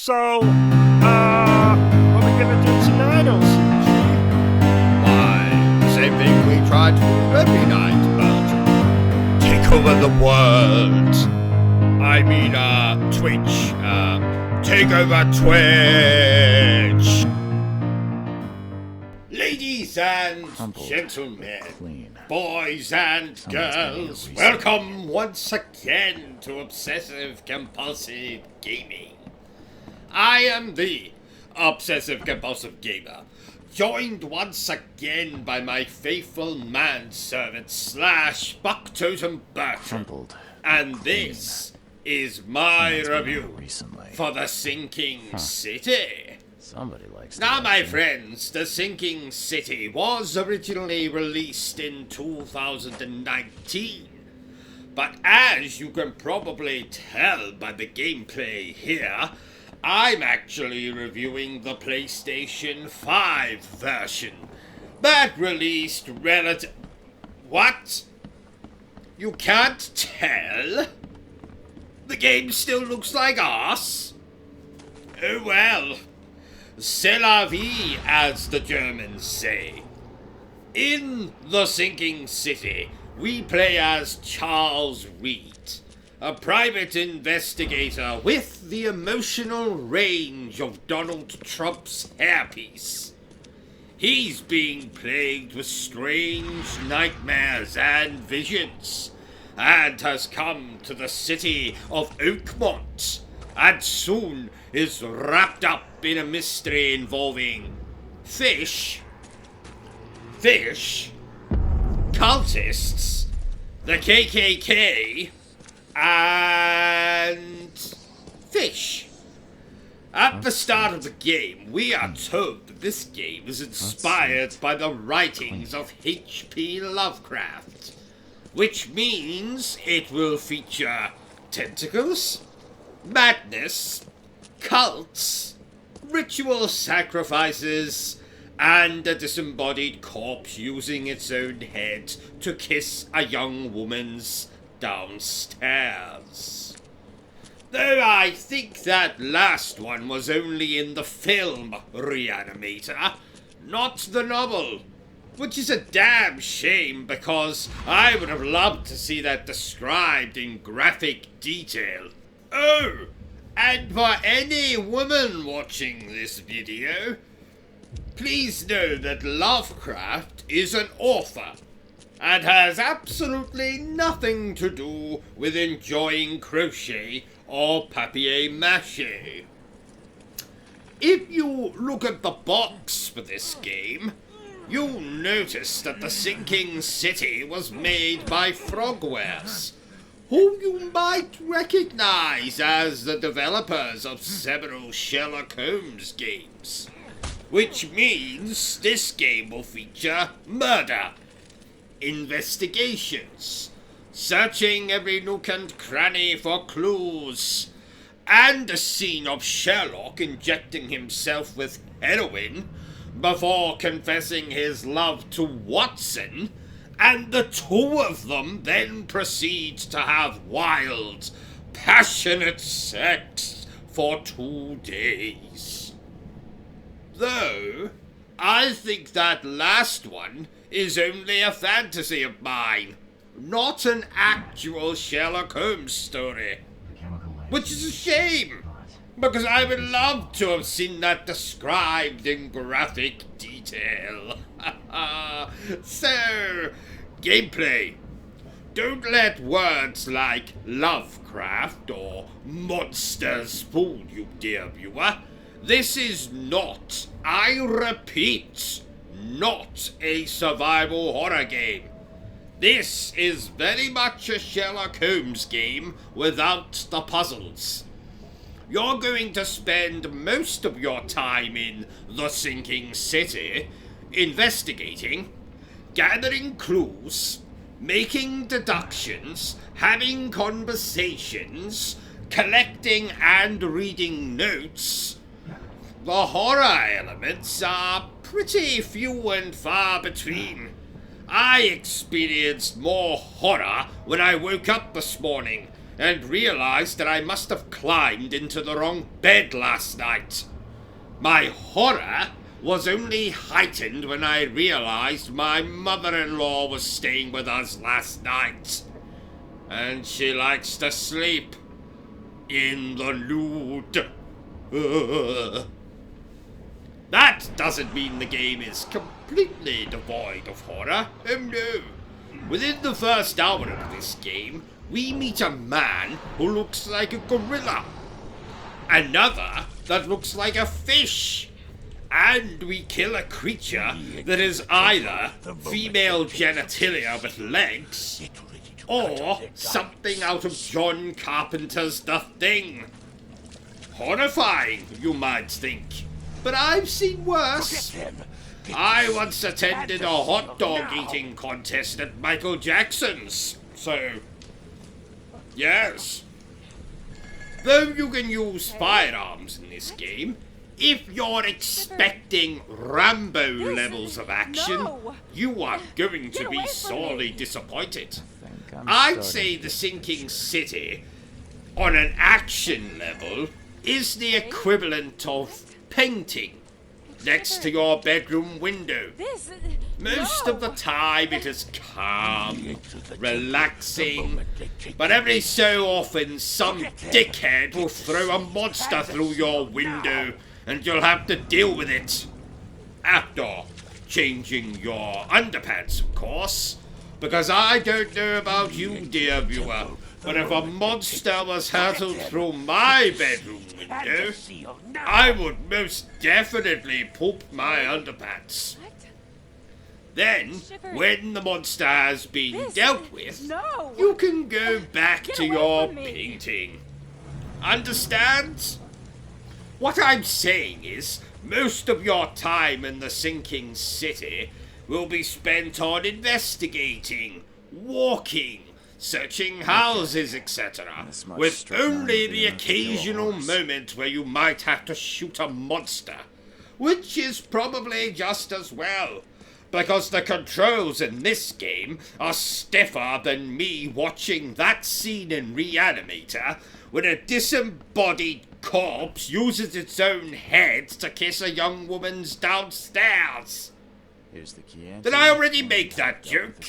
So, what are we gonna do tonight, OCG? Why, same thing we try to do every night, Bertrum. Take over the world. I mean, Twitch. Take over Twitch. Ladies and gentlemen, boys and girls, welcome once again to Obsessive Compulsive Gaming. I am the Obsessive Compulsive Gamer, joined once again by my faithful manservant / buck totem Bertrum, and this is my review for The Sinking City. Somebody likes Now, my friends, The Sinking City was originally released in 2019, but as you can probably tell by the gameplay here, I'm actually reviewing the PlayStation 5 version that released What? You can't tell? The game still looks like arse? Oh well. C'est la vie, as the Germans say. In The Sinking City, we play as Charles Reed, a private investigator with the emotional range of Donald Trump's hairpiece. He's being plagued with strange nightmares and visions, and has come to the city of Oakmont, and soon is wrapped up in a mystery involving fish, cultists, the KKK, and fish. At the start of the game, we are told that this game is inspired by the writings of H.P. Lovecraft, which means it will feature tentacles, madness, cults, ritual sacrifices, and a disembodied corpse using its own head to kiss a young woman's downstairs. Though I think that last one was only in the film Reanimator, not the novel, which is a damn shame because I would have loved to see that described in graphic detail. Oh, and for any woman watching this video, please know that Lovecraft is an author and has absolutely nothing to do with enjoying crochet or papier-mâché. If you look at the box for this game, you'll notice that The Sinking City was made by Frogwares, whom you might recognize as the developers of several Sherlock Holmes games, which means this game will feature murder, investigations, searching every nook and cranny for clues, and a scene of Sherlock injecting himself with heroin before confessing his love to Watson, and the two of them then proceed to have wild, passionate sex for 2 days. Though, I think that last one is only a fantasy of mine, not an actual Sherlock Holmes story. Which is a shame, because I would love to have seen that described in graphic detail. So, gameplay. Don't let words like Lovecraft or monsters fool you, dear viewer. This is not, I repeat, not a survival horror game. This is very much a Sherlock Holmes game without the puzzles. You're going to spend most of your time in The Sinking City investigating, gathering clues, making deductions, having conversations, collecting and reading notes. The horror elements are pretty few and far between. I experienced more horror when I woke up this morning and realized that I must have climbed into the wrong bed last night. My horror was only heightened when I realized my mother-in-law was staying with us last night, and she likes to sleep in the nude. That doesn't mean the game is completely devoid of horror. Oh no. Within the first hour of this game, we meet a man who looks like a gorilla, another that looks like a fish, and we kill a creature that is either female genitalia with legs or something out of John Carpenter's The Thing. Horrifying, you might think, but I've seen worse. I once attended a hot dog eating contest at Michael Jackson's, so yes. Though you can use firearms in this game, if you're expecting Rambo levels of action, you are going to be sorely disappointed. I'd say The Sinking City, on an action level, is the equivalent of painting next to your bedroom window. Most of the time it is calm, relaxing, but every so often some dickhead will throw a monster through your window and you'll have to deal with it. After changing your underpants, of course, because I don't know about you, dear viewer, but if a monster was hurtled through my bedroom window, I would most definitely poop my underpants. Then, when the monster has been dealt with, you can go back to your painting. Understand? What I'm saying is, most of your time in the Sinking City will be spent on investigating, walking, searching houses, etc., with only the occasional moment where you might have to shoot a monster, which is probably just as well, because the controls in this game are stiffer than me watching that scene in Reanimator when a disembodied corpse uses its own head to kiss a young woman's downstairs. Here's the key. Did I already make that joke?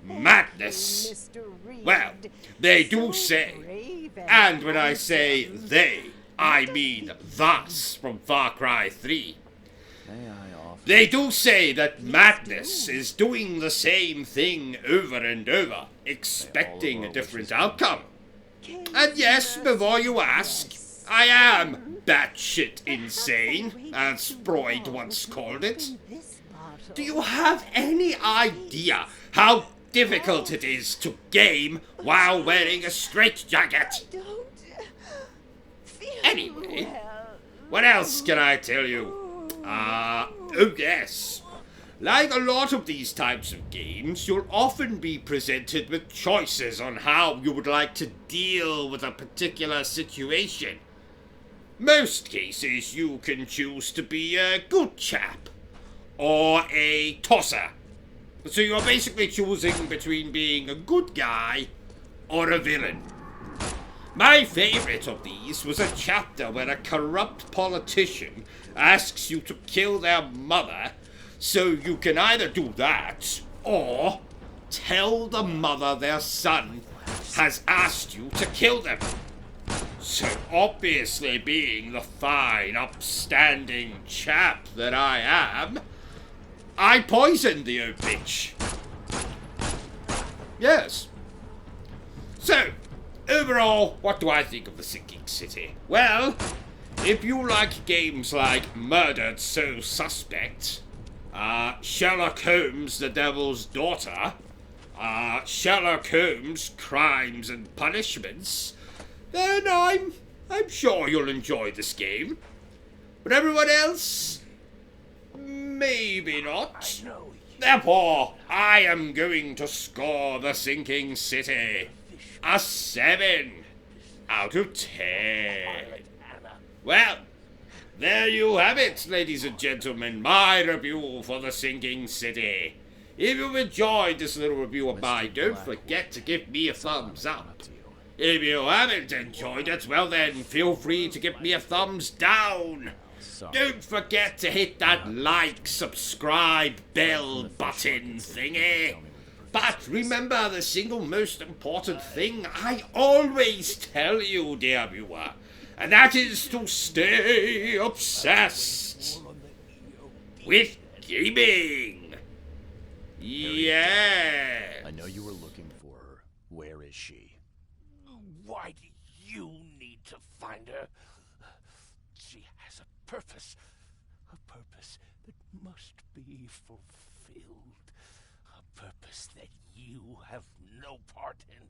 Madness. Well, they do say, and when I say they, I mean thus from Far Cry 3. They do say that madness is doing the same thing over and over, expecting a different outcome. And yes, before you ask, I am batshit insane, as Freud once called it. Do you have any idea how difficult it is to game while wearing a straitjacket? Anyway, what else can I tell you? Oh yes. Like a lot of these types of games, you'll often be presented with choices on how you would like to deal with a particular situation. Most cases you can choose to be a good chap, or a tosser. So you're basically choosing between being a good guy or a villain. My favourite of these was a chapter where a corrupt politician asks you to kill their mother, so you can either do that, or tell the mother their son has asked you to kill them. So obviously, being the fine, upstanding chap that I am, I poisoned the old bitch. Yes. So, overall, what do I think of The Sinking City? Well, if you like games like Murdered So Suspect, Sherlock Holmes, The Devil's Daughter, Sherlock Holmes, Crimes and Punishments, then I'm sure you'll enjoy this game. But everyone else, maybe not. Therefore, I am going to score The Sinking City a 7 out of 10. Well, there you have it, ladies and gentlemen, my review for The Sinking City. If you've enjoyed this little review of mine, don't forget to give me a thumbs up. If you haven't enjoyed it, well then, feel free to give me a thumbs down. Don't forget to hit that like, subscribe, bell button thingy. But remember the single most important thing I always tell you, dear viewer, and that is to stay obsessed with gaming. Yeah. I know you were looking for her. Where is she? Why do you need to find her? She has a purpose that must be fulfilled. A purpose that you have no part in.